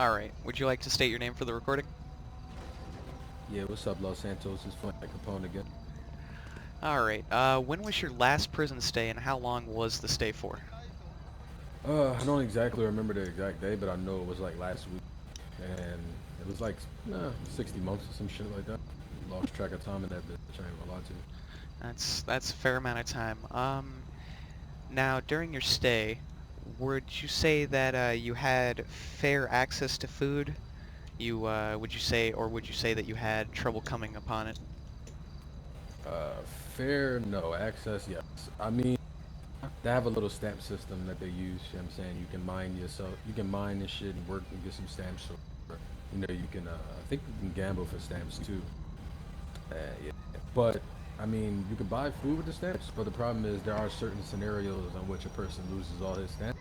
Alright, would you like to state your name for the recording? Yeah, what's up, Los Santos? It's Flint Capone again. Alright, when was your last prison stay and how long was the stay for? I don't exactly remember the exact day, but I know it was like last week, and it was like 60 months or some shit like that. Lost track of time in that bitch. I ain't gonna lie to you. That's a fair amount of time. Now, during your stay, would you say that, you had fair access to food? Would you say that you had trouble coming upon it? Uh, Fair, no. Access, yes. I mean, they have a little stamp system that they use. You know what I'm saying? You can mine yourself. You can mine and shit and work and get some stamps. Or, you can. I think you can gamble for stamps too. Yeah. But I mean, you can buy food with the stamps, but the problem is there are certain scenarios on which a person loses all his stamps,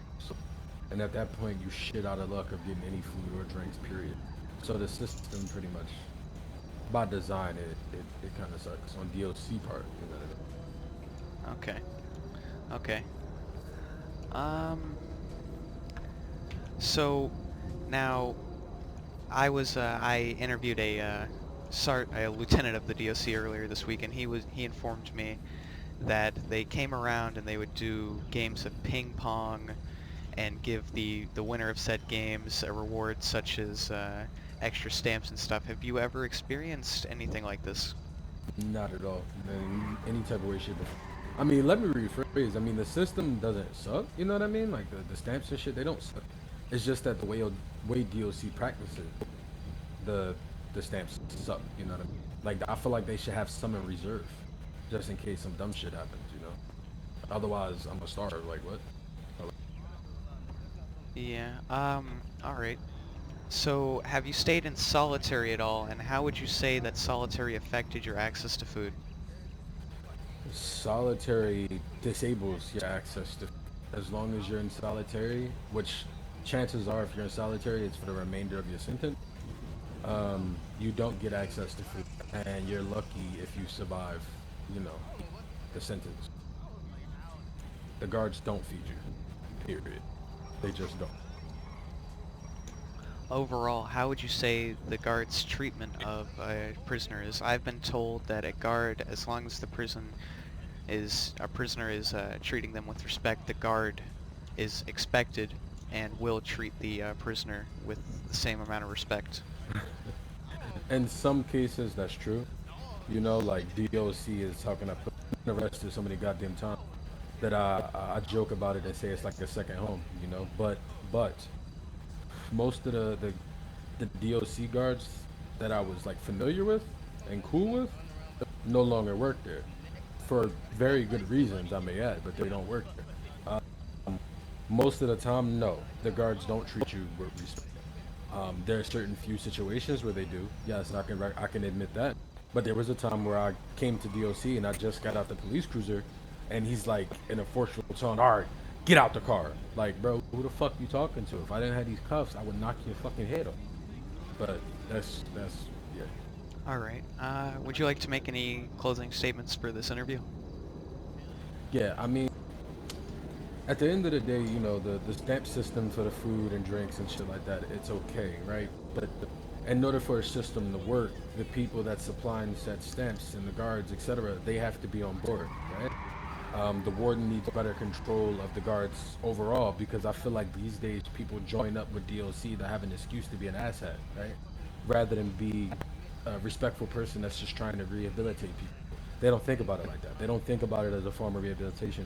and at that point you shit out of luck of getting any food or drinks. Period. So the system pretty much, by design, it kind of sucks on DLC part. You know what Okay, okay. Um, so, now, I interviewed a lieutenant of the DOC earlier this week, and he informed me that they came around and they would do games of ping pong and give the winner of said games a reward such as extra stamps and stuff. Have you ever experienced anything like this? I mean? Not at all. In any type of way, shape, or form. I mean, let me rephrase. I mean, the system doesn't suck. You know what I mean? Like the stamps and shit, they don't suck. It's just that the way DOC practices the the stamps suck. You know what I mean? Like I feel like they should have some in reserve, just in case some dumb shit happens. Otherwise, I'm a starve. Like what? Yeah, alright. So, have you stayed in solitary at all, and how would you say that solitary affected your access to food? Solitary disables your access to, as long as you're in solitary, which chances are, if you're in solitary, it's for the remainder of your sentence. You don't get access to food, and you're lucky if you survive. You know, the sentence. The guards don't feed you. Period. They just don't. Overall, how would you say the guard's treatment of a prisoner is? I've been told that a guard, as long as a prisoner is treating them with respect, the guard is expected and will treat the prisoner with the same amount of respect. In some cases, that's true. Like DOC is talking. I put arrested so many goddamn times that I joke about it and say it's like a second home. But most of the DOC guards that I was like familiar with and cool with no longer work there for very good reasons, I may add, but they don't work there. Most of the time, no, the guards don't treat you with respect. There are certain few situations where they do. Yes, I can admit that. But there was a time where I came to DOC and I just got out the police cruiser, and he's like in a forceful tone, "All right, get out the car." Like, bro, who the fuck you talking to? If I didn't have these cuffs, I would knock your fucking head off. But that's yeah. Alright, would you like to make any closing statements for this interview? Yeah, I mean, at the end of the day, the stamp system for the food and drinks and shit like that, it's okay, right? But in order for a system to work, the people that supplying said stamps and the guards, etc., they have to be on board, right? The warden needs better control of the guards overall, because I feel like these days people join up with DOC to have an excuse to be an asshat, right? Rather than be a respectful person that's just trying to rehabilitate people. They don't think about it like that. They don't think about it as a form of rehabilitation.